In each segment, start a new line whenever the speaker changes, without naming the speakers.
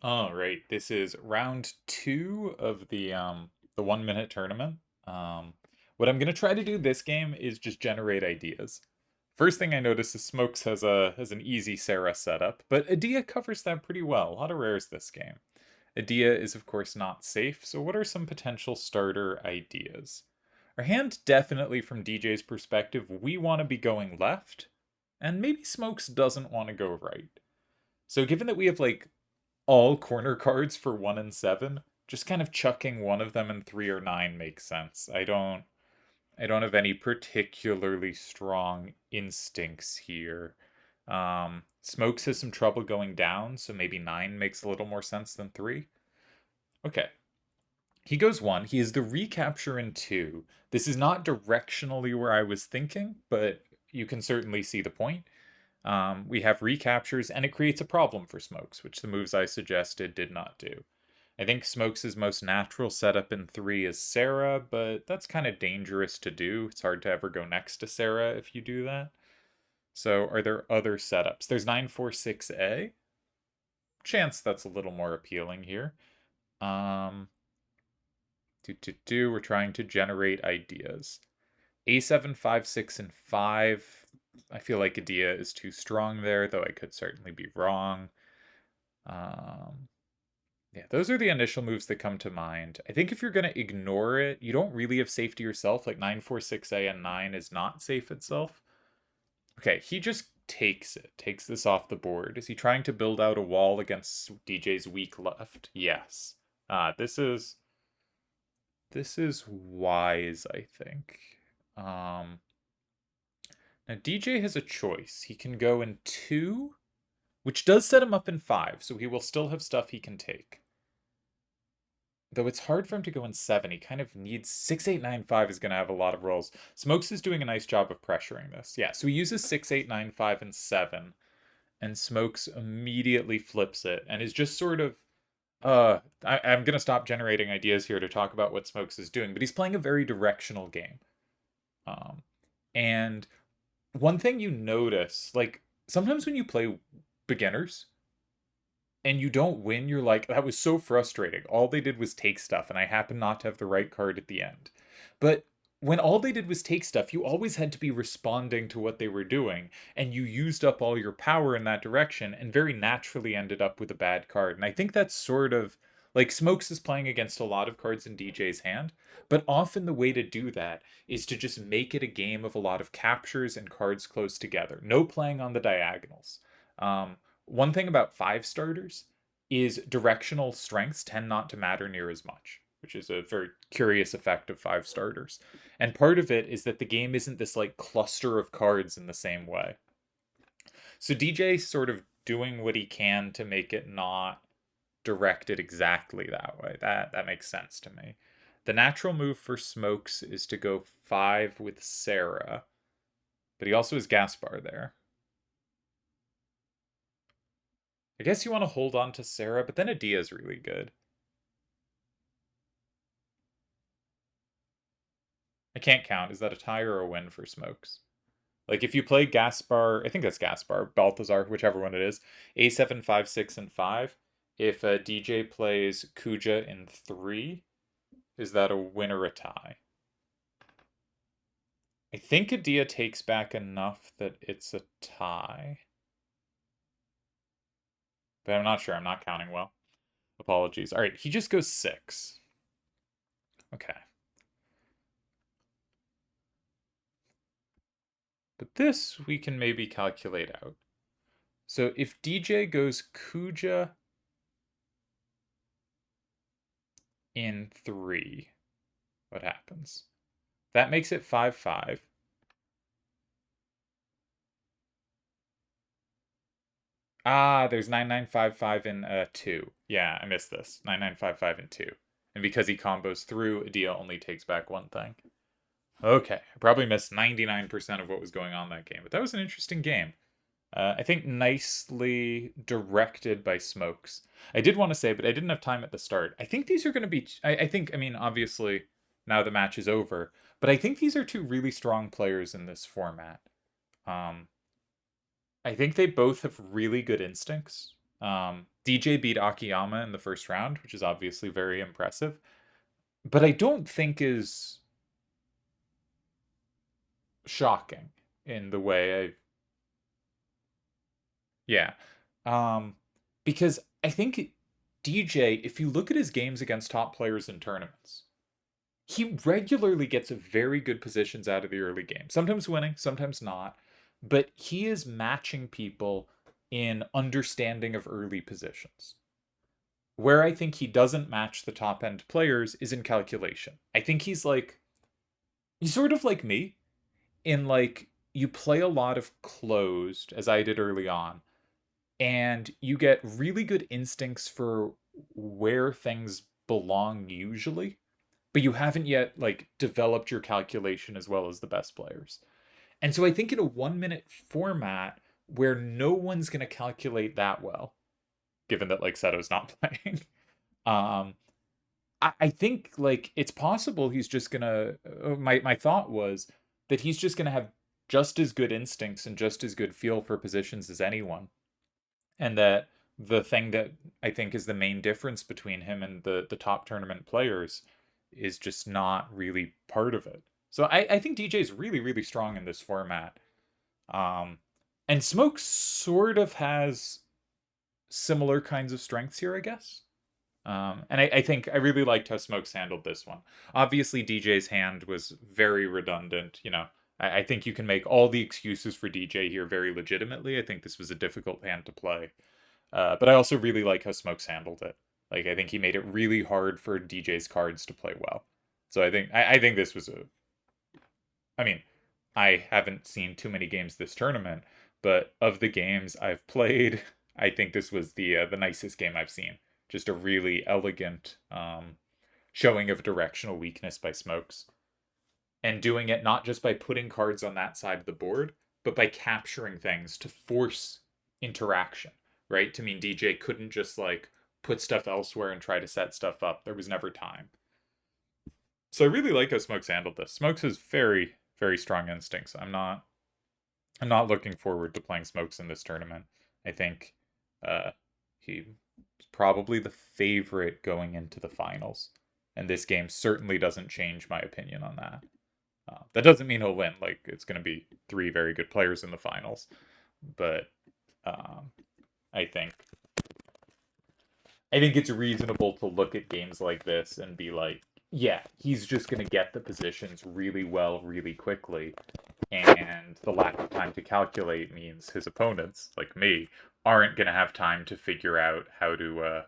All right, this is round two of the 1 minute tournament. What I'm gonna try to do this game is just generate ideas. First thing I notice is Smokes has an easy Sarah setup, but Adia covers that pretty well. A lot of rares this game. Adia is of course not safe, so what are some potential starter ideas? Our hand definitely from DJ's perspective, we want to be going left, and maybe Smokes doesn't want to go right. So given that we have like all corner cards for 1 and 7, just kind of chucking one of them in 3 or 9 makes sense. I don't have any particularly strong instincts here. Smokes has some trouble going down, so maybe 9 makes a little more sense than 3. Okay. He goes 1. He is the recapture in 2. This is not directionally where I was thinking, but you can certainly see the point. We have recaptures, and it creates a problem for Smokes, which the moves I suggested did not do. I think Smokes' most natural setup in 3 is Sarah, but that's kind of dangerous to do. It's hard to ever go next to Sarah if you do that. So, are there other setups? There's 946A. Chance that's a little more appealing here. Um, we're trying to generate ideas. A7, 5, 6, and 5. I feel like Adia is too strong there, though I could certainly be wrong. Um, yeah, those are the initial moves that come to mind. I think if you're going to ignore it, you don't really have safety yourself. Like 946A and 9 is not safe itself. Okay, he just takes it, takes this off the board. Is he trying to build out a wall against DJ's weak left? Yes. This is wise, I think. Um, Now DJ has a choice. He can go in 2, which does set him up in 5, so he will still have stuff he can take. Though it's hard for him to go in 7. He kind of needs 6895 is going to have a lot of rolls. Smokes is doing a nice job of pressuring this. Yeah, so he uses 6895 and 7, and Smokes immediately flips it and is just sort of I'm going to stop generating ideas here to talk about what Smokes is doing, but he's playing a very directional game. Um, and one thing you notice, like sometimes when you play beginners, and you don't win, you're like, that was so frustrating. All they did was take stuff, and I happen not to have the right card at the end. But when all they did was take stuff, you always had to be responding to what they were doing, and you used up all your power in that direction, and very naturally ended up with a bad card. And I think that's sort of like Smokes is playing against a lot of cards in DJ's hand, but often the way to do that is to just make it a game of a lot of captures and cards close together. No playing on the diagonals. Um, One thing about 5 starters is directional strengths tend not to matter near as much, which is a very curious effect of 5 starters. And part of it is that the game isn't this like cluster of cards in the same way. So DJ sort of doing what he can to make it not directed exactly that way. That makes sense to me. The natural move for Smokes is to go 5 with Sarah, but he also has Gaspar there. I guess you want to hold on to Sarah, but then Adia is really good. I can't count. Is that a tie or a win for Smokes? Like if you play Gaspar, I think that's Gaspar, Balthazar, whichever one it is, A7, 5, 6, and 5. If a DJ plays Kuja in 3, is that a win or a tie? I think Adia takes back enough that it's a tie. But I'm not sure. I'm not counting well. Apologies. All right, he just goes 6. Okay. But this we can maybe calculate out. So if DJ goes Kuja in 3, what happens? That makes it 5-5. Ah, there's 9955 in 2. Yeah, I missed this. 9955 in 2. And because he combos through, Adia only takes back one thing. Okay, I probably missed 99% of what was going on that game, but that was an interesting game. I think nicely directed by Smokes. I did want to say, but I didn't have time at the start. I think these are going to be. I think, I mean, obviously, now the match is over, but I think these are two really strong players in this format. Um, I think they both have really good instincts. DJ beat Akiyama in the first round, which is obviously very impressive, but I don't think is shocking in the way I yeah. Um because I think DJ, if you look at his games against top players in tournaments, he regularly gets very good positions out of the early game. Sometimes winning, sometimes not, but he is matching people in understanding of early positions. Where I think he doesn't match the top end players is in calculation. I think he's sort of like me in like you play a lot of closed as I did early on, and you get really good instincts for where things belong usually, but you haven't yet like developed your calculation as well as the best players. And so I think in a 1 minute format where no one's going to calculate that well, given that like Seto's not playing, um, I think like it's possible he's just gonna. My thought was that he's just gonna have just as good instincts and just as good feel for positions as anyone, and that the thing that I think is the main difference between him and the top tournament players is just not really part of it. So I think DJ is really really strong in this format, um, and Smoke sort of has similar kinds of strengths here, I guess. And I think I really liked how Smokes handled this one. Obviously, DJ's hand was very redundant. You know, I think you can make all the excuses for DJ here very legitimately. I think this was a difficult hand to play. But I also really like how Smokes handled it. Like, I think he made it really hard for DJ's cards to play well. So I think this was a. I mean, I haven't seen too many games this tournament, but of the games I've played, I think this was the nicest game I've seen. Just a really elegant showing of directional weakness by Smokes. And doing it not just by putting cards on that side of the board, but by capturing things to force interaction, right? To mean DJ couldn't just like put stuff elsewhere and try to set stuff up. There was never time. So I really like how Smokes handled this. Smokes has very, very strong instincts. I'm not looking forward to playing Smokes in this tournament. I think he's probably the favorite going into the finals, and this game certainly doesn't change my opinion on that. That doesn't mean he'll win. Like it's going to be three very good players in the finals, but um, I think it's reasonable to look at games like this and be like, yeah, he's just going to get the positions really well, really quickly. And the lack of time to calculate means his opponents, like me, aren't going to have time to figure out how to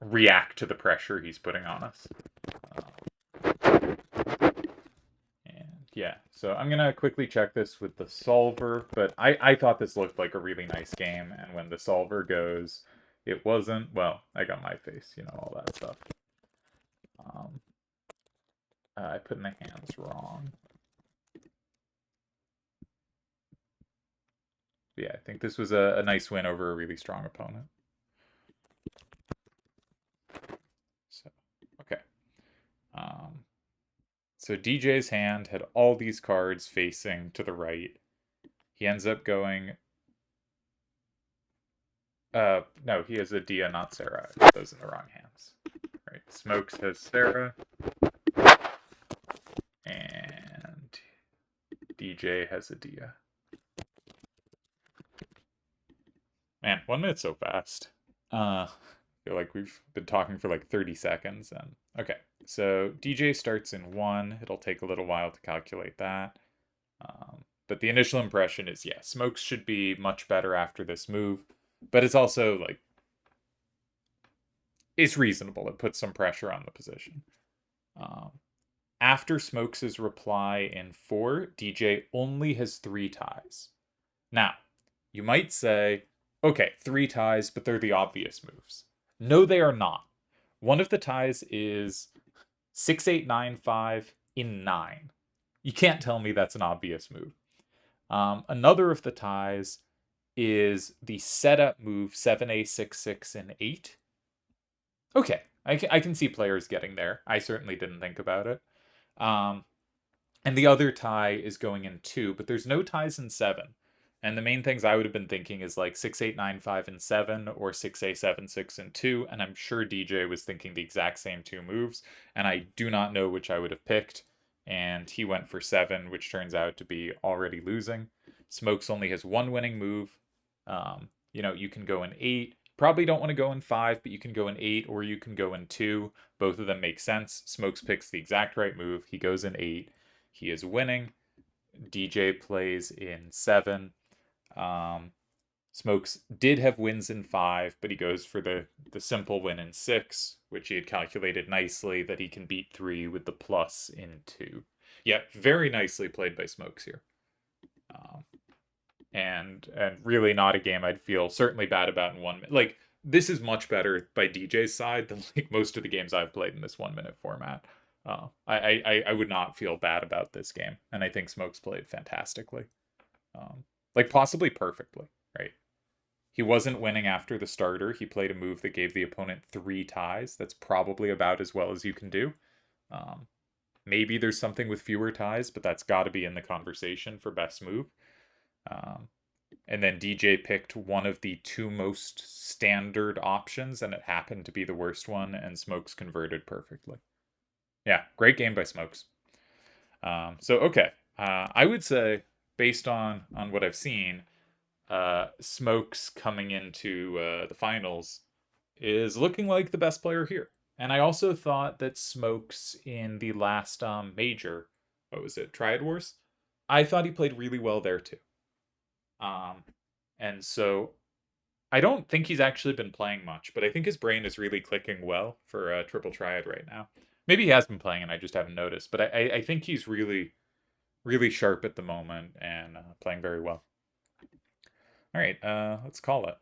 react to the pressure he's putting on us. And yeah, so I'm going to quickly check this with the solver, but I thought this looked like a really nice game, and when the solver goes, it wasn't. Well, I got my face, all that stuff. I put in the hands wrong. But yeah, I think this was a nice win over a really strong opponent. So, okay. So DJ's hand had all these cards facing to the right. He ends up going... no, he has a Dia, not Sarah. I put those in the wrong hands. Right, Smokes has Sarah. And DJ has a Dia. Man, 1 minute's so fast. I feel like we've been talking for like 30 seconds. And okay, so DJ starts in 1. It'll take a little while to calculate that. But the initial impression is, yeah, Smokes should be much better after this move. But it's also like, it's reasonable. It puts some pressure on the position. After Smokes' reply in 4, DJ only has 3 ties. Now, you might say, okay, 3 ties, but they're the obvious moves. No, they are not. One of the ties is 6, 8, 9, 5 in 9. You can't tell me that's an obvious move. Another of the ties is the setup move 7A, 6, 6, and 8. Okay, I can see players getting there. I certainly didn't think about it. And the other tie is going in 2, but there's no ties in 7. And the main things I would have been thinking is like 6, 8, 9, 5, and 7, or 6A, 7, 6, and 2. And I'm sure DJ was thinking the exact same two moves. And I do not know which I would have picked. And he went for 7, which turns out to be already losing. Smokes only has one winning move. You can go in 8. Probably don't want to go in 5, but you can go in 8 or you can go in 2. Both of them make sense. Smokes picks the exact right move. He goes in 8. He is winning. DJ plays in 7. Smokes did have wins in 5, but he goes for the simple win in 6, which he had calculated nicely that he can beat 3 with the plus in 2. Yeah, very nicely played by Smokes here. And really not a game I'd feel certainly bad about in 1 minute. Like, this is much better by DJ's side than like most of the games I've played in this 1 minute format. I would not feel bad about this game, and I think Smokes played fantastically, like possibly perfectly, right? He wasn't winning after the starter. He played a move that gave the opponent 3 ties. That's probably about as well as you can do. Maybe there's something with fewer ties, but that's got to be in the conversation for best move. And then DJ picked one of the 2 most standard options, and it happened to be the worst one, and Smokes converted perfectly. Yeah, great game by Smokes. Okay. I would say, based on what I've seen, Smokes coming into the finals is looking like the best player here. And I also thought that Smokes in the last major, what was it, Triad Wars? I thought he played really well there too. And so I don't think he's actually been playing much, but I think his brain is really clicking well for Triple Triad right now. Maybe he has been playing and I just haven't noticed, but I think he's really, really sharp at the moment and playing very well. All right, let's call it.